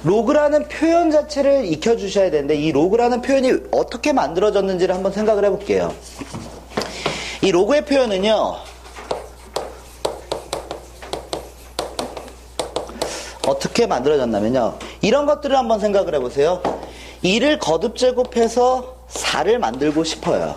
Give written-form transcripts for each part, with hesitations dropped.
로그라는 표현 자체를 익혀주셔야 되는데 이 로그라는 표현이 어떻게 만들어졌는지를 한번 생각을 해볼게요. 이 로그의 표현은요, 어떻게 만들어졌냐면요, 이런 것들을 한번 생각을 해보세요. 2를 거듭 제곱해서 4를 만들고 싶어요.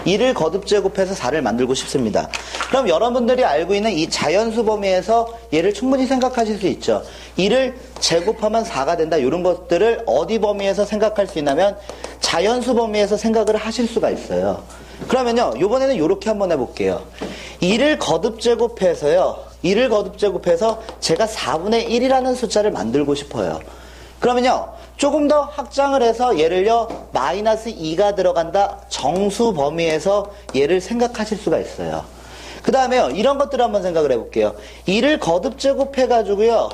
2를 거듭 제곱해서 4를 만들고 싶습니다. 그럼 여러분들이 알고 있는 이 자연수 범위에서 얘를 충분히 생각하실 수 있죠. 2를 제곱하면 4가 된다, 이런 것들을 어디 범위에서 생각할 수 있냐면 자연수 범위에서 생각을 하실 수가 있어요. 그러면요, 이번에는 이렇게 한번 해볼게요. 2를 거듭 제곱해서요, 2를 거듭 제곱해서 제가 4분의 1이라는 숫자를 만들고 싶어요. 그러면요, 조금 더 확장을 해서 얘를요, 마이너스 2가 들어간다 정수 범위에서 얘를 생각하실 수가 있어요. 그 다음에요, 이런 것들을 한번 생각을 해볼게요. 2를 거듭 제곱해가지고요,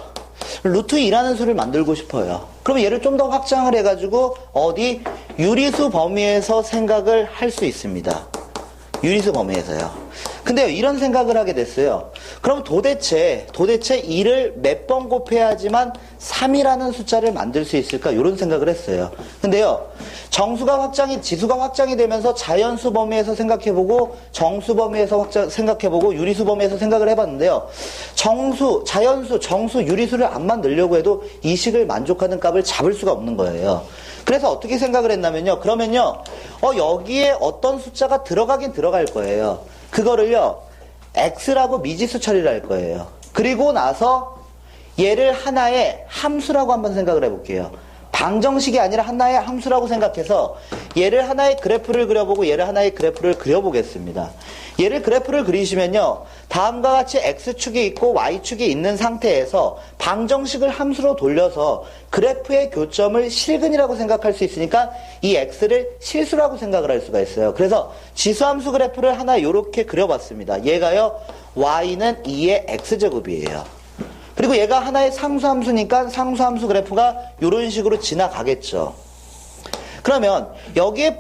루트 2라는 수를 만들고 싶어요. 그러면 얘를 좀 더 확장을 해가지고 어디 유리수 범위에서 생각을 할 수 있습니다. 유리수 범위에서요. 근데요, 이런 생각을 하게 됐어요. 그럼 도대체 2를 몇 번 곱해야지만 3이라는 숫자를 만들 수 있을까? 이런 생각을 했어요. 근데요, 지수가 확장이 되면서 자연수 범위에서 생각해보고, 정수 범위에서 생각해보고, 유리수 범위에서 생각을 해봤는데요. 자연수, 정수, 유리수를 안 만들려고 해도 이 식을 만족하는 값을 잡을 수가 없는 거예요. 그래서 어떻게 생각을 했냐면요. 그러면요, 여기에 어떤 숫자가 들어가긴 들어갈 거예요. 그거를요, x라고 미지수 처리를 할 거예요. 그리고 나서 얘를 하나의 함수라고 한번 생각을 해볼게요. 방정식이 아니라 하나의 함수라고 생각해서 얘를 하나의 그래프를 그려보고 얘를 하나의 그래프를 그려보겠습니다. 얘를 그래프를 그리시면요, 다음과 같이 x축이 있고 y축이 있는 상태에서 방정식을 함수로 돌려서 그래프의 교점을 실근이라고 생각할 수 있으니까 이 x를 실수라고 생각을 할 수가 있어요. 그래서 지수함수 그래프를 하나 이렇게 그려봤습니다. 얘가요, y는 2의 x제곱이에요. 그리고 얘가 하나의 상수함수니까 상수함수 그래프가 이런 식으로 지나가겠죠. 그러면 여기에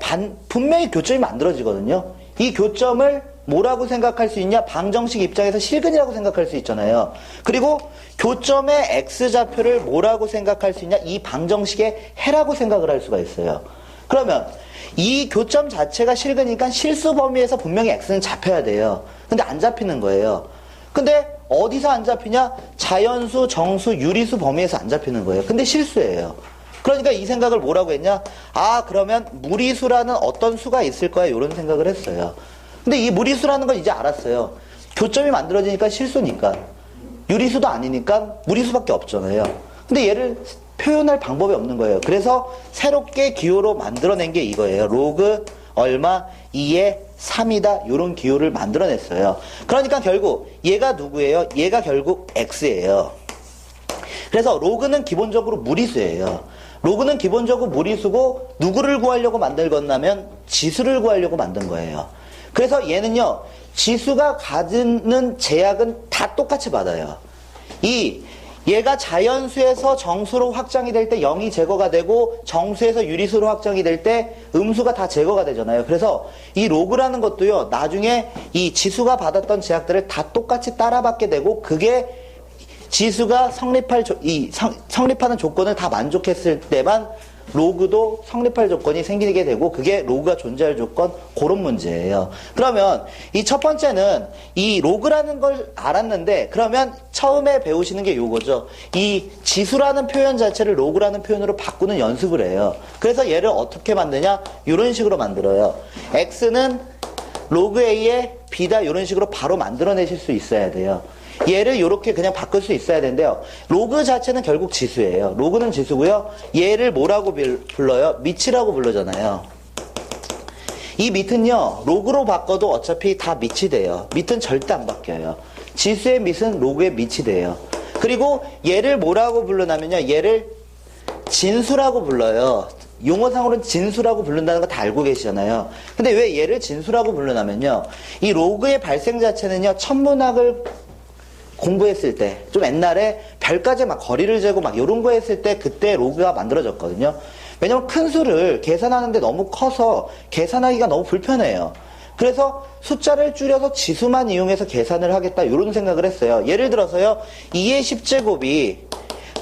분명히 교점이 만들어지거든요. 이 교점을 뭐라고 생각할 수 있냐? 방정식 입장에서 실근이라고 생각할 수 있잖아요. 그리고 교점의 x좌표를 뭐라고 생각할 수 있냐? 이 방정식의 해라고 생각을 할 수가 있어요. 그러면 이 교점 자체가 실근이니까 실수 범위에서 분명히 x는 잡혀야 돼요. 근데 안 잡히는 거예요. 근데 어디서 안 잡히냐? 자연수, 정수, 유리수 범위에서 안 잡히는 거예요. 근데 실수예요. 그러니까 이 생각을 뭐라고 했냐? 그러면 무리수라는 어떤 수가 있을 거야, 이런 생각을 했어요. 근데 이 무리수라는 걸 이제 알았어요. 교점이 만들어지니까 실수니까. 유리수도 아니니까 무리수밖에 없잖아요. 근데 얘를 표현할 방법이 없는 거예요. 그래서 새롭게 기호로 만들어낸 게 이거예요. 로그 얼마 2의 3이다, 요런 기호를 만들어냈어요. 그러니까 결국 얘가 누구예요? 얘가 결국 x예요. 그래서 로그는 기본적으로 무리수예요. 로그는 기본적으로 무리수고 누구를 구하려고 만들었냐면 지수를 구하려고 만든 거예요. 그래서 얘는요, 지수가 가지는 제약은 다 똑같이 받아요. 얘가 자연수에서 정수로 확장이 될 때 0이 제거가 되고 정수에서 유리수로 확장이 될 때 음수가 다 제거가 되잖아요. 그래서 이 로그라는 것도요, 나중에 이 지수가 받았던 제약들을 다 똑같이 따라받게 되고, 그게 지수가 성립하는 조건을 다 만족했을 때만 로그도 성립할 조건이 생기게 되고, 그게 로그가 존재할 조건, 그런 문제예요. 그러면 이 첫 번째는 이 로그라는 걸 알았는데, 그러면 처음에 배우시는 게 요거죠. 이 지수라는 표현 자체를 로그라는 표현으로 바꾸는 연습을 해요. 그래서 얘를 어떻게 만드냐? 이런 식으로 만들어요. x는 로그 a의 b다, 이런 식으로 바로 만들어내실 수 있어야 돼요. 얘를 이렇게 그냥 바꿀 수 있어야 되는데요. 로그 자체는 결국 지수예요. 로그는 지수고요. 얘를 뭐라고 불러요? 밑이라고 부르잖아요. 이 밑은요, 로그로 바꿔도 어차피 다 밑이 돼요. 밑은 절대 안 바뀌어요. 지수의 밑은 로그의 밑이 돼요. 그리고 얘를 뭐라고 부르냐면요, 얘를 진수라고 불러요. 용어상으로는 진수라고 부른다는 거 다 알고 계시잖아요. 근데 왜 얘를 진수라고 부르냐면요, 이 로그의 발생 자체는요, 천문학을 공부했을 때, 좀 옛날에 별까지 막 거리를 재고 막 이런 거 했을 때, 그때 로그가 만들어졌거든요. 왜냐면 큰 수를 계산하는데 너무 커서 계산하기가 너무 불편해요. 그래서 숫자를 줄여서 지수만 이용해서 계산을 하겠다, 이런 생각을 했어요. 예를 들어서요, 2의 10제곱이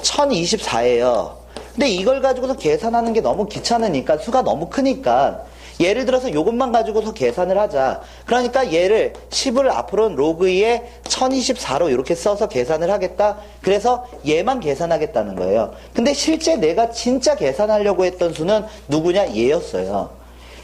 1024예요. 근데 이걸 가지고서 계산하는 게 너무 귀찮으니까, 수가 너무 크니까, 예를 들어서 이것만 가지고서 계산을 하자. 그러니까 얘를 10을 앞으로는 로그 2에 1024로 이렇게 써서 계산을 하겠다. 그래서 얘만 계산하겠다는 거예요. 근데 실제 내가 진짜 계산하려고 했던 수는 누구냐? 얘였어요.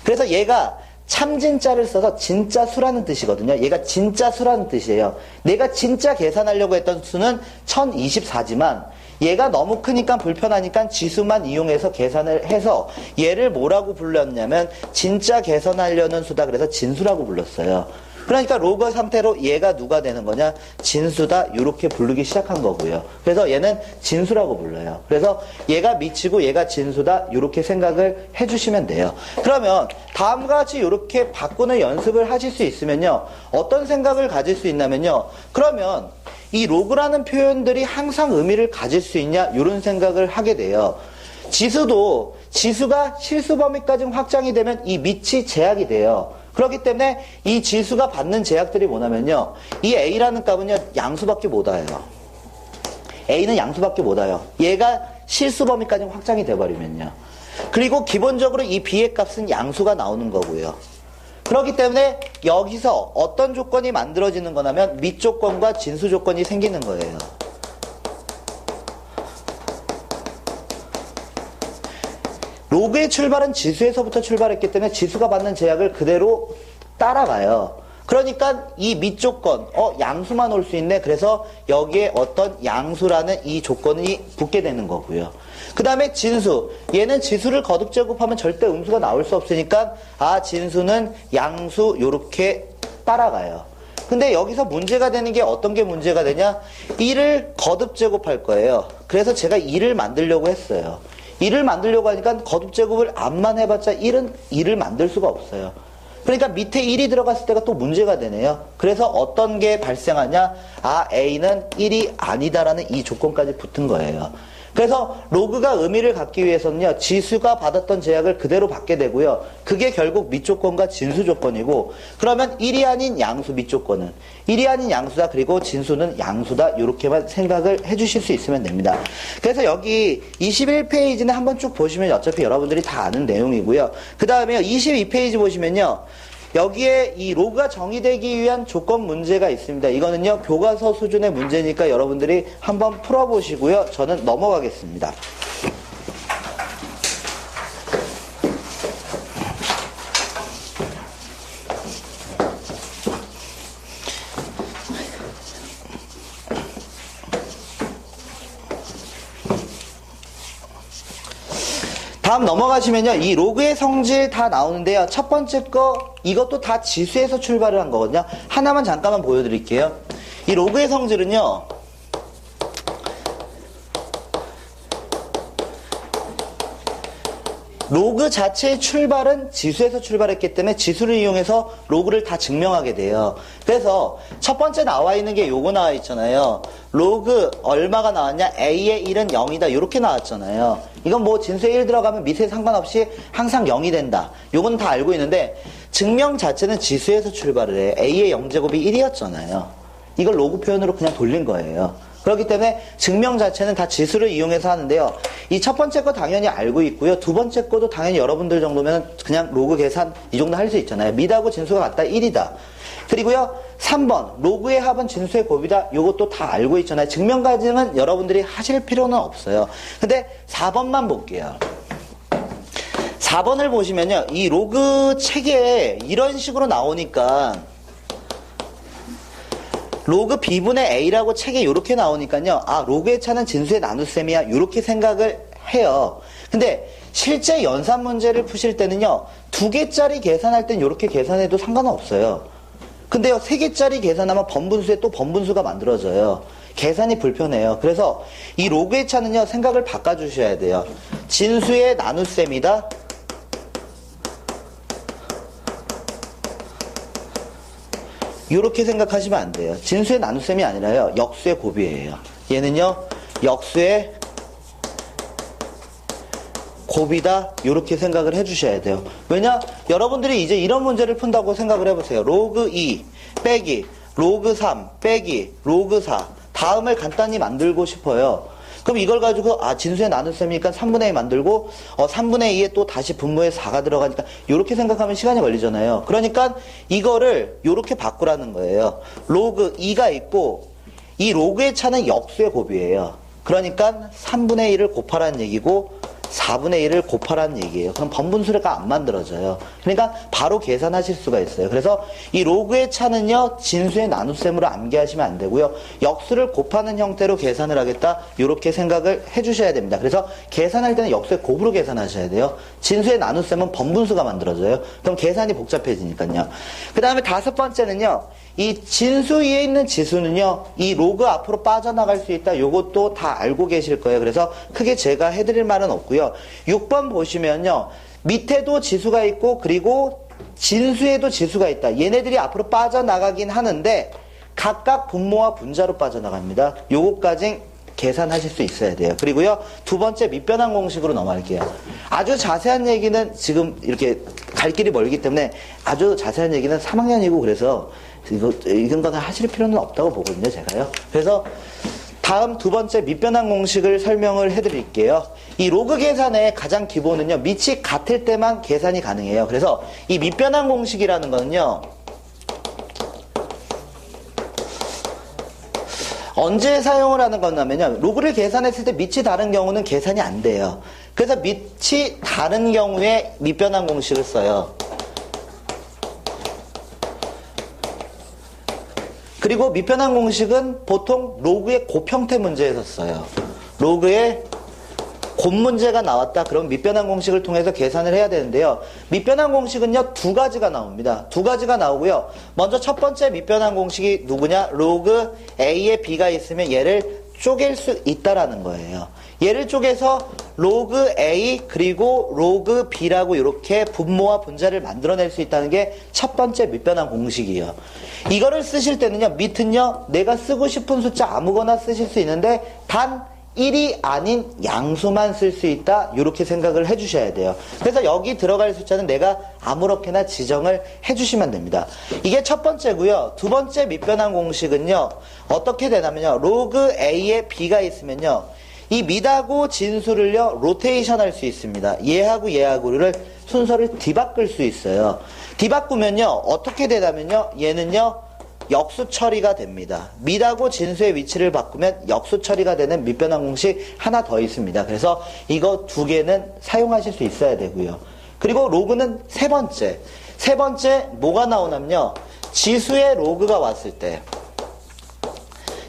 그래서 얘가 참진자를 써서 진짜 수라는 뜻이거든요. 얘가 진짜 수라는 뜻이에요. 내가 진짜 계산하려고 했던 수는 1024지만 얘가 너무 크니까 불편하니까 지수만 이용해서 계산을 해서 얘를 뭐라고 불렀냐면 진짜 계산하려는 수다. 그래서 진수라고 불렀어요. 그러니까 로그 상태로 얘가 누가 되는 거냐? 진수다. 이렇게 부르기 시작한 거고요. 그래서 얘는 진수라고 불러요. 그래서 얘가 미치고 얘가 진수다. 이렇게 생각을 해주시면 돼요. 그러면 다음과 같이 이렇게 바꾸는 연습을 하실 수 있으면요. 어떤 생각을 가질 수 있냐면요. 그러면 이 로그라는 표현들이 항상 의미를 가질 수 있냐? 이런 생각을 하게 돼요. 지수도 지수가 실수 범위까지 확장이 되면 이 밑이 제약이 돼요. 그렇기 때문에 이 지수가 받는 제약들이 뭐냐면요. 이 A라는 값은요. 양수밖에 못 와요. A는 양수밖에 못 와요. 얘가 실수 범위까지 확장이 돼버리면요. 그리고 기본적으로 이 B의 값은 양수가 나오는 거고요. 그렇기 때문에 여기서 어떤 조건이 만들어지는 거냐면 밑조건과 진수 조건이 생기는 거예요. 로그의 출발은 지수에서부터 출발했기 때문에 지수가 받는 제약을 그대로 따라가요. 그러니까 이 밑조건, 양수만 올 수 있네. 그래서 여기에 어떤 양수라는 이 조건이 붙게 되는 거고요. 그 다음에 진수. 얘는 지수를 거듭 제곱하면 절대 음수가 나올 수 없으니까 진수는 양수 요렇게 따라가요. 근데 여기서 문제가 되는 게 어떤 게 문제가 되냐? 1을 거듭 제곱할 거예요. 그래서 제가 2를 만들려고 했어요. 2를 만들려고 하니까 거듭 제곱을 암만 해봤자 1은 2를 만들 수가 없어요. 그러니까 밑에 1이 들어갔을 때가 또 문제가 되네요. 그래서 어떤 게 발생하냐? A는 1이 아니다라는 이 조건까지 붙은 거예요. 그래서 로그가 의미를 갖기 위해서는요. 지수가 받았던 제약을 그대로 받게 되고요. 그게 결국 밑조건과 진수 조건이고 그러면 1이 아닌 양수 밑조건은 1이 아닌 양수다. 그리고 진수는 양수다. 이렇게만 생각을 해주실 수 있으면 됩니다. 그래서 여기 21페이지는 한번 쭉 보시면 어차피 여러분들이 다 아는 내용이고요. 그 다음에 22페이지 보시면요. 여기에 이 로그가 정의되기 위한 조건 문제가 있습니다. 이거는요, 교과서 수준의 문제니까 여러분들이 한번 풀어보시고요. 저는 넘어가겠습니다. 다음 넘어가시면요. 이 로그의 성질 다 나오는데요. 첫 번째 거 이것도 다 지수에서 출발을 한 거거든요. 하나만 잠깐만 보여드릴게요. 이 로그의 성질은요. 로그 자체의 출발은 지수에서 출발했기 때문에 지수를 이용해서 로그를 다 증명하게 돼요. 그래서 첫 번째 나와 있는 게 요거 나와 있잖아요. 로그 얼마가 나왔냐? A의 1은 0이다. 이렇게 나왔잖아요. 이건 뭐 진수에 1 들어가면 밑에 상관없이 항상 0이 된다. 요건 다 알고 있는데 증명 자체는 지수에서 출발을 해. A의 0제곱이 1이었잖아요. 이걸 로그 표현으로 그냥 돌린 거예요. 그렇기 때문에 증명 자체는 다 지수를 이용해서 하는데요. 이 첫 번째 거 당연히 알고 있고요. 두 번째 거도 당연히 여러분들 정도면 그냥 로그 계산 이 정도 할 수 있잖아요. 밑하고 진수가 같다 1이다. 그리고요 3번 로그의 합은 진수의 곱이다. 이것도 다 알고 있잖아요. 증명 과정은 여러분들이 하실 필요는 없어요. 근데 4번만 볼게요. 4번을 보시면요. 이 로그 책에 이런 식으로 나오니까 로그 B분의 A라고 책에 이렇게 나오니까요. 로그의 차는 진수의 나눗셈이야. 이렇게 생각을 해요. 근데 실제 연산 문제를 푸실 때는요. 2개짜리 계산할 땐 이렇게 계산해도 상관은 없어요. 근데요. 3개짜리 계산하면 번분수에 또 번분수가 만들어져요. 계산이 불편해요. 그래서 이 로그의 차는요. 생각을 바꿔주셔야 돼요. 진수의 나눗셈이다. 이렇게 생각하시면 안 돼요. 진수의 나눗셈이 아니라요. 역수의 곱이에요. 얘는요. 역수의 곱이다. 이렇게 생각을 해주셔야 돼요. 왜냐? 여러분들이 이제 이런 문제를 푼다고 생각을 해보세요. 로그 2 빼기 로그 3 빼기 로그 4 다음을 간단히 만들고 싶어요. 그럼 이걸 가지고 진수의 나눗셈이니까 3분의 2 만들고 3분의 2에 또 다시 분모에 4가 들어가니까 이렇게 생각하면 시간이 걸리잖아요. 그러니까 이거를 이렇게 바꾸라는 거예요. 로그 2가 있고 이 로그의 차는 역수의 곱이에요. 그러니까 3분의 1을 곱하라는 얘기고 4분의 1을 곱하라는 얘기예요. 그럼 번분수가 안 만들어져요. 그러니까 바로 계산하실 수가 있어요. 그래서 이 로그의 차는요, 진수의 나눗셈으로 암기하시면 안 되고요. 역수를 곱하는 형태로 계산을 하겠다. 이렇게 생각을 해주셔야 됩니다. 그래서 계산할 때는 역수의 곱으로 계산하셔야 돼요. 진수의 나눗셈은 번분수가 만들어져요. 그럼 계산이 복잡해지니까요. 그 다음에 5번째는요. 이 진수 위에 있는 지수는요, 이 로그 앞으로 빠져나갈 수 있다. 요것도 다 알고 계실 거예요. 그래서 크게 제가 해드릴 말은 없고요. 6번 보시면요, 밑에도 지수가 있고, 그리고 진수에도 지수가 있다. 얘네들이 앞으로 빠져나가긴 하는데, 각각 분모와 분자로 빠져나갑니다. 요것까지 계산하실 수 있어야 돼요. 그리고요, 두 번째 밑변환 공식으로 넘어갈게요. 아주 자세한 얘기는 지금 이렇게 갈 길이 멀기 때문에 아주 자세한 얘기는 3학년이고 그래서 이런 거는 하실 필요는 없다고 보거든요, 제가요. 그래서 다음 두 번째 밑변환 공식을 설명을 해드릴게요. 이 로그 계산의 가장 기본은요, 밑이 같을 때만 계산이 가능해요. 그래서 이 밑변환 공식이라는 거는요, 언제 사용을 하는 거냐면요, 로그를 계산했을 때 밑이 다른 경우는 계산이 안 돼요. 그래서 밑이 다른 경우에 밑변환 공식을 써요. 그리고 밑변환 공식은 보통 로그의 곱 형태 문제에서 써요. 로그의 곱 문제가 나왔다. 그럼 밑변환 공식을 통해서 계산을 해야 되는데요. 밑변환 공식은요, 두 가지가 나옵니다. 두 가지가 나오고요. 먼저 첫 번째 밑변환 공식이 누구냐? 로그 A에 B가 있으면 얘를 쪼갤 수 있다라는 거예요. 얘를 쪼개서 로그 A 그리고 로그 B라고 이렇게 분모와 분자를 만들어낼 수 있다는 게 첫 번째 밑변환 공식이에요. 이거를 쓰실 때는요, 밑은요, 내가 쓰고 싶은 숫자 아무거나 쓰실 수 있는데 단 1이 아닌 양수만 쓸 수 있다. 이렇게 생각을 해주셔야 돼요. 그래서 여기 들어갈 숫자는 내가 아무렇게나 지정을 해주시면 됩니다. 이게 첫 번째고요. 두 번째 밑변환 공식은요, 어떻게 되냐면요, 로그 A에 B가 있으면요, 이 밑하고 진수를요, 로테이션 할 수 있습니다. 얘하고 얘하고를 순서를 뒤바꿀 수 있어요. 뒤바꾸면요, 어떻게 되냐면요, 얘는요, 역수 처리가 됩니다. 밑하고 진수의 위치를 바꾸면 역수 처리가 되는 밑변환 공식 하나 더 있습니다. 그래서 이거 두 개는 사용하실 수 있어야 되고요. 그리고 로그는 세 번째. 세 번째 뭐가 나오냐면요, 지수의 로그가 왔을 때,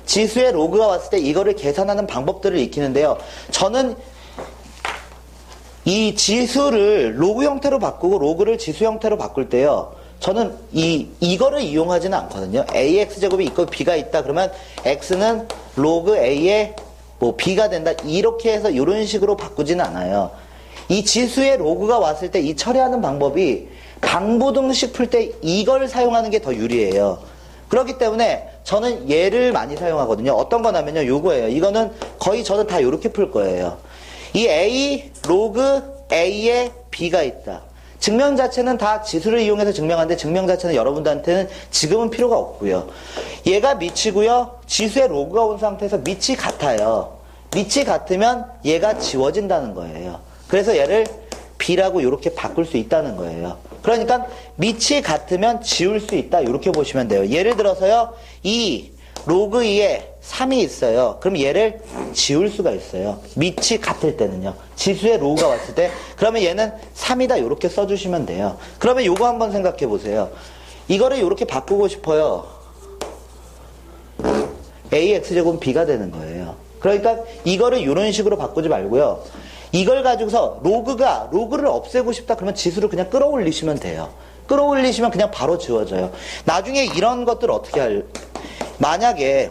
지수의 로그가 왔을 때 이거를 계산하는 방법들을 익히는데요. 저는 이 지수를 로그 형태로 바꾸고 로그를 지수 형태로 바꿀 때요, 저는 이거를 이용하지는 않거든요. AX제곱이 있고 B가 있다. 그러면 X는 로그 A에 뭐 B가 된다. 이렇게 해서 이런 식으로 바꾸지는 않아요. 이 지수의 로그가 왔을 때 이 처리하는 방법이 방부등식 풀 때 이걸 사용하는 게 더 유리해요. 그렇기 때문에 저는 얘를 많이 사용하거든요. 어떤 거냐면요, 요거예요. 이거는 거의 저는 다 이렇게 풀 거예요. 이 A, 로그 A에 B가 있다. 증명 자체는 다 지수를 이용해서 증명하는데 증명 자체는 여러분들한테는 지금은 필요가 없고요. 얘가 밑이고요. 지수의 로그가 온 상태에서 밑이 같아요. 밑이 같으면 얘가 지워진다는 거예요. 그래서 얘를 B라고 이렇게 바꿀 수 있다는 거예요. 그러니까 밑이 같으면 지울 수 있다. 이렇게 보시면 돼요. 예를 들어서요, 이 로그 2에 3이 있어요. 그럼 얘를 지울 수가 있어요. 밑이 같을 때는요. 지수의 로그가 왔을 때, 그러면 얘는 3이다. 이렇게 써주시면 돼요. 그러면 요거 한번 생각해 보세요. 이거를 이렇게 바꾸고 싶어요. AX제곱은 B가 되는 거예요. 그러니까 이거를 이런 식으로 바꾸지 말고요. 이걸 가지고서 로그를 없애고 싶다. 그러면 지수를 그냥 끌어올리시면 돼요. 끌어올리시면 그냥 바로 지워져요. 나중에 이런 것들 어떻게 만약에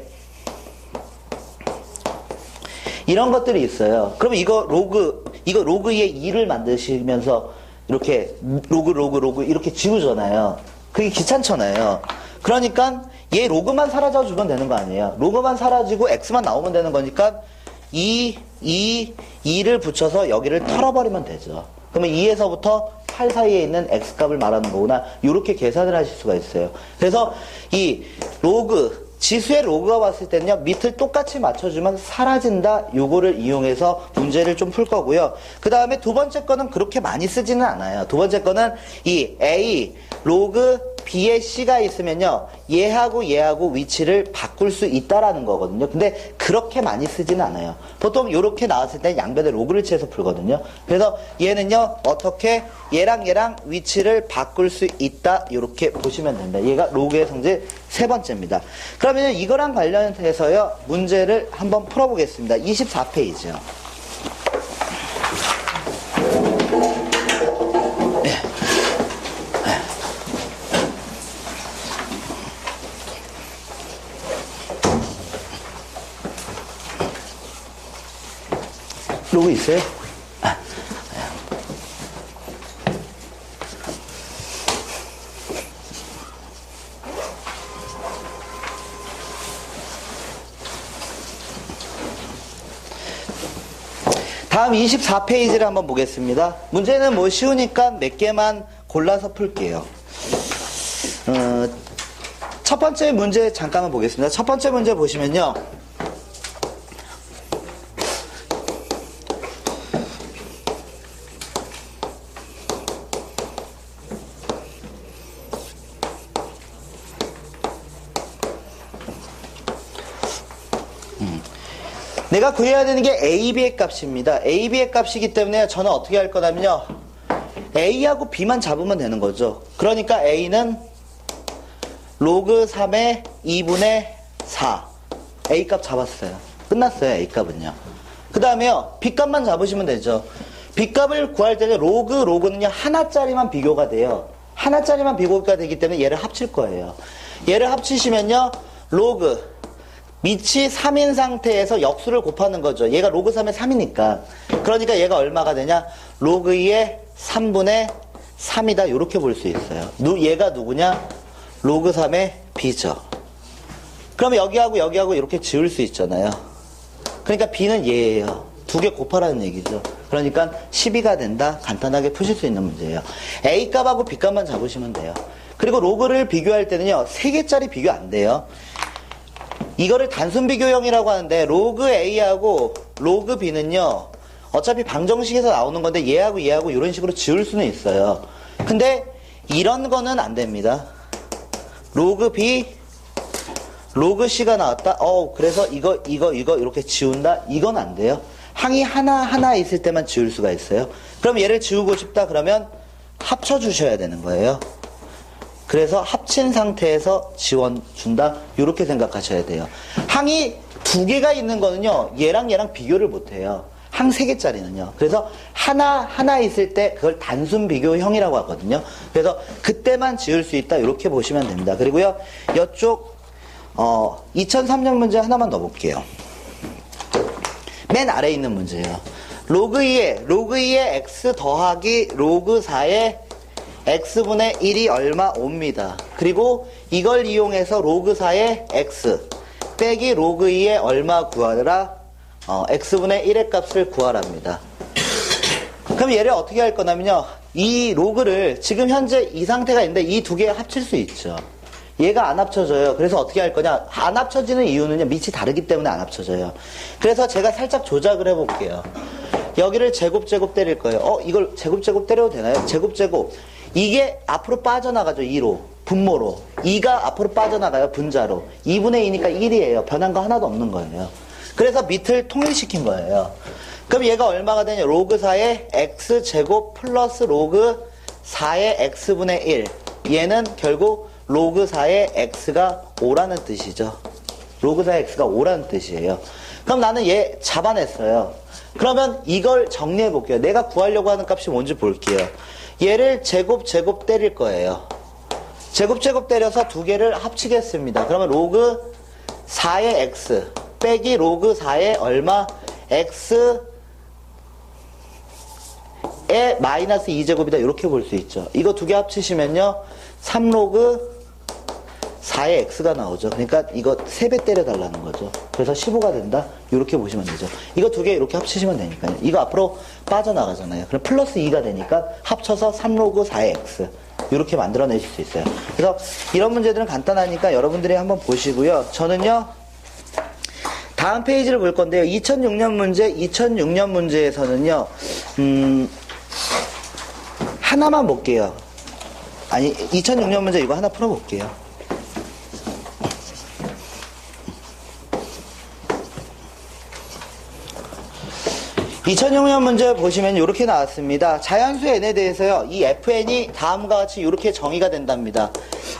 이런 것들이 있어요. 그러면 이거 로그에 2를 만드시면서 이렇게 로그 이렇게 지우잖아요. 그게 귀찮잖아요. 그러니까 얘 로그만 사라져주면 되는 거 아니에요. 로그만 사라지고 x만 나오면 되는 거니까 2를 붙여서 여기를 털어버리면 되죠. 그러면 2에서부터 8 사이에 있는 x값을 말하는 거구나. 이렇게 계산을 하실 수가 있어요. 그래서 이 로그 지수의 로그가 왔을 때는요, 밑을 똑같이 맞춰주면 사라진다. 요거를 이용해서 문제를 좀 풀 거고요. 그 다음에 두 번째 거는 그렇게 많이 쓰지는 않아요. 두 번째 거는 이 A, 로그 B에 C가 있으면요, 얘하고 위치를 바꿀 수 있다라는 거거든요. 근데 그렇게 많이 쓰지는 않아요. 보통 이렇게 나왔을 때 양변에 로그를 취해서 풀거든요. 그래서 얘는요, 어떻게 얘랑 위치를 바꿀 수 있다. 이렇게 보시면 됩니다. 얘가 로그의 성질 세 번째입니다. 그러면 이거랑 관련해서요, 문제를 한번 풀어보겠습니다. 24페이지요. 로그 있어요? 다음 24페이지를 한번 보겠습니다. 문제는 뭐 쉬우니까 몇 개만 골라서 풀게요. 첫 번째 문제 잠깐만 보겠습니다. 첫 번째 문제 보시면요. 내가 구해야 되는 게 A, B의 값입니다. A, B의 값이기 때문에 저는 어떻게 할 거냐면요, A하고 B만 잡으면 되는 거죠. 그러니까 A는 로그 3의 2분의 4. A 값 잡았어요. 끝났어요. A 값은요. 그 다음에요, B 값만 잡으시면 되죠. B 값을 구할 때는 로그는요, 하나짜리만 비교가 돼요. 하나짜리만 비교가 되기 때문에 얘를 합칠 거예요. 얘를 합치시면요, 로그 밑이 3인 상태에서 역수를 곱하는 거죠. 얘가 로그 3의 3이니까. 그러니까 얘가 얼마가 되냐? 로그 2의 3분의 3이다. 이렇게 볼 수 있어요. 얘가 누구냐? 로그 3의 B죠. 그러면 여기하고 이렇게 지울 수 있잖아요. 그러니까 B는 얘예요. 두 개 곱하라는 얘기죠. 그러니까 12가 된다. 간단하게 푸실 수 있는 문제예요. A 값하고 B 값만 잡으시면 돼요. 그리고 로그를 비교할 때는요, 3개짜리 비교 안 돼요. 이거를 단순 비교형이라고 하는데, 로그 A하고 로그 B는요, 어차피 방정식에서 나오는 건데 얘하고 이런 식으로 지울 수는 있어요. 근데 이런 거는 안 됩니다. 로그 B, 로그 C가 나왔다. 그래서 이거 이렇게 지운다. 이건 안 돼요. 항이 하나 있을 때만 지울 수가 있어요. 그럼 얘를 지우고 싶다 그러면 합쳐 주셔야 되는 거예요. 그래서 합친 상태에서 지워준다. 이렇게 생각하셔야 돼요. 항이 두 개가 있는 거는요, 얘랑 비교를 못 해요. 항 3개짜리는요. 그래서 하나 있을 때 그걸 단순 비교형이라고 하거든요. 그래서 그때만 지을 수 있다. 이렇게 보시면 됩니다. 그리고요, 이쪽 2003년 문제 하나만 더 볼게요. 맨 아래에 있는 문제예요. 로그 2의 x 더하기 로그 4의 x분의 1이 얼마? 5입니다. 그리고 이걸 이용해서 로그 4의 x 빼기 로그 2의 얼마 구하라? x분의 1의 값을 구하랍니다. 그럼 얘를 어떻게 할 거냐면요, 이 로그를 지금 현재 이 상태가 있는데 이 두 개 합칠 수 있죠. 얘가 안 합쳐져요. 그래서 어떻게 할 거냐, 안 합쳐지는 이유는요, 밑이 다르기 때문에 안 합쳐져요. 그래서 제가 살짝 조작을 해볼게요. 여기를 제곱 때릴 거예요. 이걸 제곱 때려도 되나요? 제곱. 이게 앞으로 빠져나가죠. 2로. 분모로. 2가 앞으로 빠져나가요. 분자로. 2분의 2니까 1이에요. 변한 거 하나도 없는 거예요. 그래서 밑을 통일시킨 거예요. 그럼 얘가 얼마가 되냐? 로그 4의 x제곱 플러스 로그 4의 x분의 1. 얘는 결국 로그 4의 x가 5라는 뜻이죠. 로그 4의 x가 5라는 뜻이에요. 그럼 나는 얘 잡아냈어요. 그러면 이걸 정리해 볼게요. 내가 구하려고 하는 값이 뭔지 볼게요. 얘를 제곱 때릴 거예요. 제곱 때려서 두 개를 합치겠습니다. 그러면 로그 4의 x 빼기 로그 4의 얼마? x의 마이너스 2제곱이다. 이렇게 볼 수 있죠. 이거 두 개 합치시면요, 3로그 4의 x가 나오죠. 그러니까 이거 3배 때려달라는 거죠. 그래서 15가 된다. 이렇게 보시면 되죠. 이거 두 개 이렇게 합치시면 되니까요. 이거 앞으로 빠져나가잖아요. 그럼 플러스 2가 되니까 합쳐서 3로그 4의 x. 이렇게 만들어내실 수 있어요. 그래서 이런 문제들은 간단하니까 여러분들이 한번 보시고요. 저는요, 다음 페이지를 볼 건데요. 2006년 문제에서는요, 하나만 볼게요. 아니, 2006년 문제 이거 하나 풀어볼게요. (2006년) 문제 보시면 이렇게 나왔습니다. 자연수 n에 대해서요, 이 fn이 다음과 같이 이렇게 정의가 된답니다.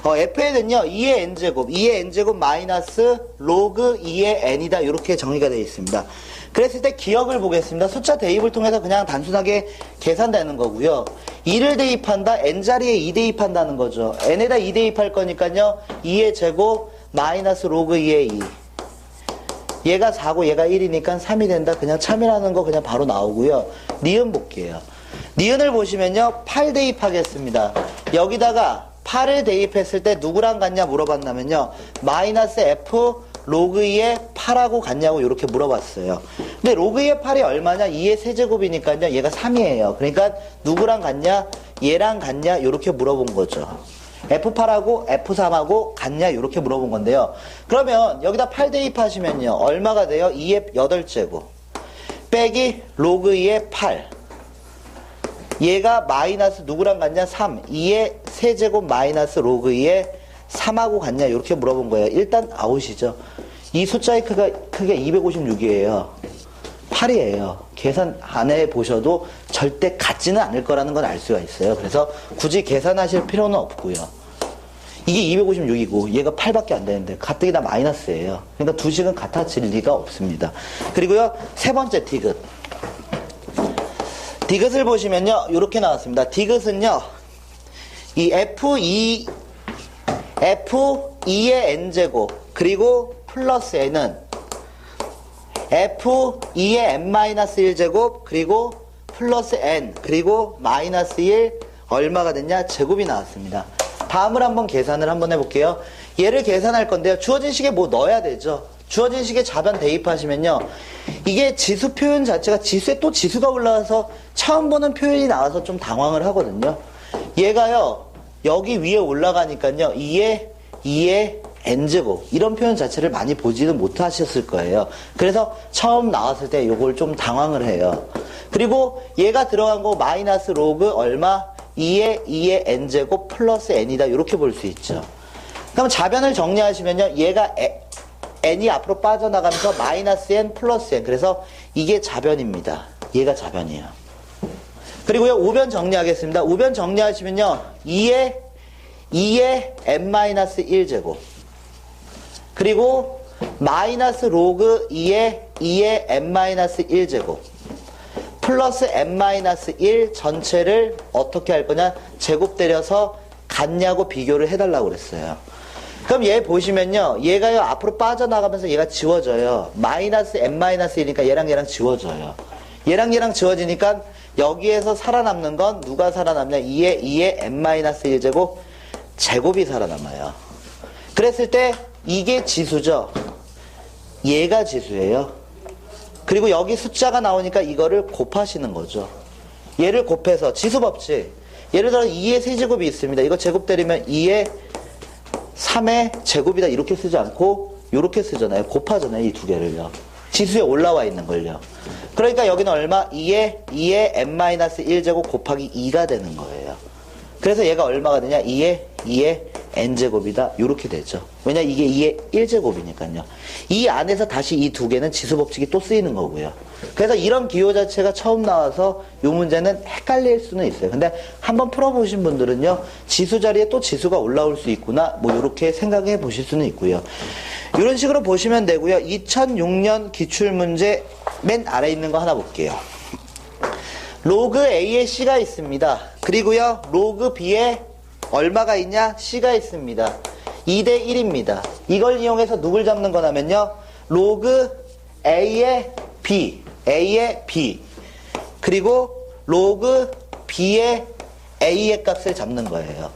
fn은요, 2의 n제곱, 2의 n제곱 마이너스 로그 2의 n이다. 이렇게 정의가 되어 있습니다. 그랬을 때 기억을 보겠습니다. 숫자 대입을 통해서 그냥 단순하게 계산되는 거고요. 2를 대입한다, n자리에 2 대입한다는 거죠. n에다 2 대입할 거니까요, 2의 제곱 마이너스 로그 2의 2. 얘가 4고 얘가 1이니까 3이 된다. 그냥 참이라는 거 그냥 바로 나오고요. 니은 볼게요. 니은을 보시면요, 8 대입하겠습니다. 여기다가 8을 대입했을 때 누구랑 같냐 물어봤냐면요, 마이너스 f 로그 2의 8하고 같냐고 이렇게 물어봤어요. 근데 로그 2의 8이 얼마냐? 2의 세제곱이니까요, 얘가 3이에요. 그러니까 누구랑 같냐? 얘랑 같냐? 이렇게 물어본 거죠. F8하고 F3하고 같냐? 이렇게 물어본 건데요. 그러면 여기다 8 대입하시면요, 얼마가 돼요? 2의 8제곱 빼기 로그 2의 8. 얘가 마이너스 누구랑 같냐? 3. 2의 세제곱 마이너스 로그 2의 3하고 같냐? 이렇게 물어본 거예요. 일단 아웃이죠. 이 숫자의 크기가 256이에요. 8이에요. 계산 안 해보셔도 절대 같지는 않을 거라는 건 알 수가 있어요. 그래서 굳이 계산하실 필요는 없고요. 이게 256이고 얘가 8밖에 안 되는데 가뜩이 다 마이너스예요. 그러니까 두 식은 같아질 리가 없습니다. 그리고요, 세 번째 디귿. 디귿을 보시면요, 이렇게 나왔습니다. 디귿은요, 이 F2의 n제곱 그리고 플러스 n은 F2의 n-1제곱 그리고 플러스 n 그리고 마이너스 1 얼마가 됐냐? 제곱이 나왔습니다. 다음을 한번 계산을 한번 해볼게요. 얘를 계산할 건데요, 주어진 식에 뭐 넣어야 되죠. 주어진 식에 좌변 대입하시면요, 이게 지수 표현 자체가 지수에 또 지수가 올라와서 처음 보는 표현이 나와서 좀 당황을 하거든요. 얘가요, 여기 위에 올라가니까요, 2의 n제곱 이런 표현 자체를 많이 보지는 못하셨을 거예요. 그래서 처음 나왔을 때 요걸 좀 당황을 해요. 그리고 얘가 들어간 거 마이너스 로그 얼마? 2의 n제곱 플러스 n이다. 이렇게 볼 수 있죠. 그럼 좌변을 정리하시면요, 얘가 n이 앞으로 빠져나가면서 마이너스 n 플러스 n. 그래서 이게 좌변입니다. 얘가 좌변이에요. 그리고요, 우변 정리하겠습니다. 우변 정리하시면요, 2의 n-1제곱 그리고 마이너스 로그 2의 n-1제곱 플러스 n-1 전체를 어떻게 할 거냐? 제곱 때려서 같냐고 비교를 해달라고 그랬어요. 그럼 얘 보시면요, 얘가요, 앞으로 빠져나가면서 얘가 지워져요. 마이너스 n-1이니까 얘랑 지워져요. 얘랑 지워지니까 여기에서 살아남는 건 누가 살아남냐? 2의 n-1제곱 제곱이 살아남아요. 그랬을 때 이게 지수죠. 얘가 지수예요. 그리고 여기 숫자가 나오니까 이거를 곱하시는 거죠. 얘를 곱해서 지수법칙. 예를 들어 2의 세제곱이 있습니다. 이거 제곱 때리면 2의 3의 제곱이다 이렇게 쓰지 않고 이렇게 쓰잖아요. 곱하잖아요. 이 두 개를요. 지수에 올라와 있는 걸요. 그러니까 여기는 얼마? 2의 n-1제곱 곱하기 2가 되는 거예요. 그래서 얘가 얼마가 되냐? 2의 n제곱이다. 이렇게 되죠. 왜냐? 이게 2의 1제곱이니까요. 이 안에서 다시 이 두 개는 지수법칙이 또 쓰이는 거고요. 그래서 이런 기호 자체가 처음 나와서 이 문제는 헷갈릴 수는 있어요. 근데 한번 풀어보신 분들은요, 지수 자리에 또 지수가 올라올 수 있구나, 뭐 이렇게 생각해 보실 수는 있고요. 이런 식으로 보시면 되고요. 2006년 기출문제 맨 아래에 있는 거 하나 볼게요. 로그 A에 C가 있습니다. 그리고요, 로그 B에 얼마가 있냐? C가 있습니다. 2대 1입니다. 이걸 이용해서 누굴 잡는 거냐면요, 로그 A의 B, 그리고 로그 B의 A의 값을 잡는 거예요.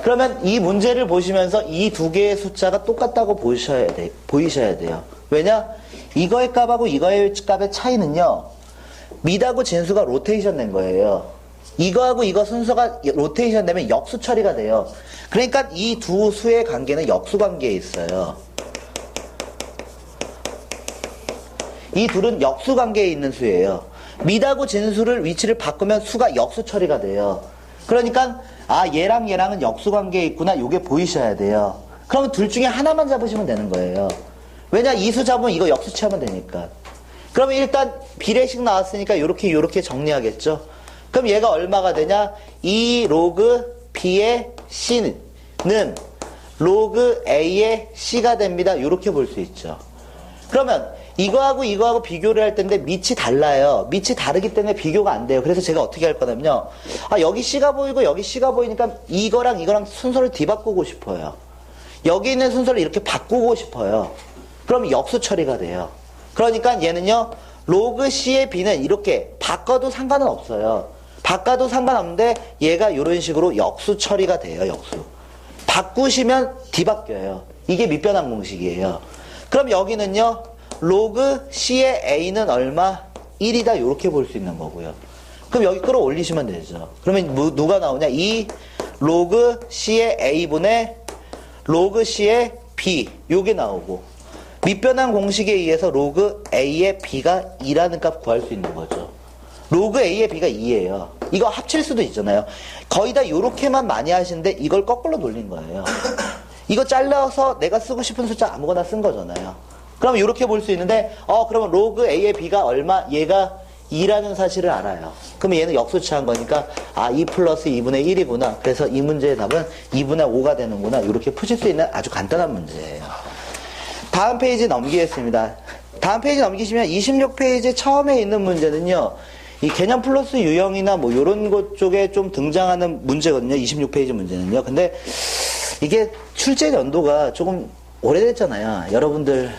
그러면 이 문제를 보시면서 이 두 개의 숫자가 똑같다고 보이셔야 돼요. 왜냐? 이거의 값하고 이거의 값의 차이는요, 미하고 진수가 로테이션 된 거예요. 이거하고 이거 순서가 로테이션 되면 역수 처리가 돼요. 그러니까 이 두 수의 관계는 역수 관계에 있어요. 이 둘은 역수 관계에 있는 수예요. 밑하고 진수를 위치를 바꾸면 수가 역수 처리가 돼요. 그러니까 얘랑 얘랑은 역수 관계에 있구나, 요게 보이셔야 돼요. 그러면 둘 중에 하나만 잡으시면 되는 거예요. 왜냐, 이 수 잡으면 이거 역수 취하면 되니까. 그러면 일단 비례식 나왔으니까 요렇게 정리하겠죠. 그럼 얘가 얼마가 되냐? 2 로그 B의 C는 로그 A의 C가 됩니다. 요렇게 볼 수 있죠. 그러면 이거하고 비교를 할 텐데 밑이 달라요. 밑이 다르기 때문에 비교가 안 돼요. 그래서 제가 어떻게 할 거냐면요. 여기 C가 보이고 여기 C가 보이니까 이거랑 순서를 뒤바꾸고 싶어요. 여기 있는 순서를 이렇게 바꾸고 싶어요. 그럼 역수 처리가 돼요. 그러니까 얘는요, 로그 C의 B는 이렇게 바꿔도 상관은 없어요. 바꿔도 상관없는데 얘가 이런 식으로 역수 처리가 돼요. 역수. 바꾸시면 뒤바뀌어요. 이게 밑변환 공식이에요. 그럼 여기는요, 로그 C의 A는 얼마? 1이다. 이렇게 볼 수 있는 거고요. 그럼 여기 끌어올리시면 되죠. 그러면 누가 나오냐? 이 로그 C의 A분의 로그 C의 B, 요게 나오고, 밑변환 공식에 의해서 로그 A의 B가 2라는 값 구할 수 있는 거죠. 로그 A의 B가 2예요. 이거 합칠 수도 있잖아요. 거의 다 요렇게만 많이 하시는데 이걸 거꾸로 돌린 거예요. 이거 잘라서 내가 쓰고 싶은 숫자 아무거나 쓴 거잖아요. 그럼 요렇게 볼 수 있는데, 그러면 로그 A의 B가 얼마? 얘가 2라는 사실을 알아요. 그러면 얘는 역수치한 거니까 2 플러스 2분의 1이구나. 그래서 이 문제의 답은 2분의 5가 되는구나. 이렇게 푸실 수 있는 아주 간단한 문제예요. 다음 페이지 넘기겠습니다. 다음 페이지 넘기시면 26페이지 처음에 있는 문제는요, 이 개념 플러스 유형이나 뭐 요런 것 쪽에 좀 등장하는 문제거든요. 26페이지 문제는요. 근데 이게 출제 연도가 조금 오래됐잖아요. 여러분들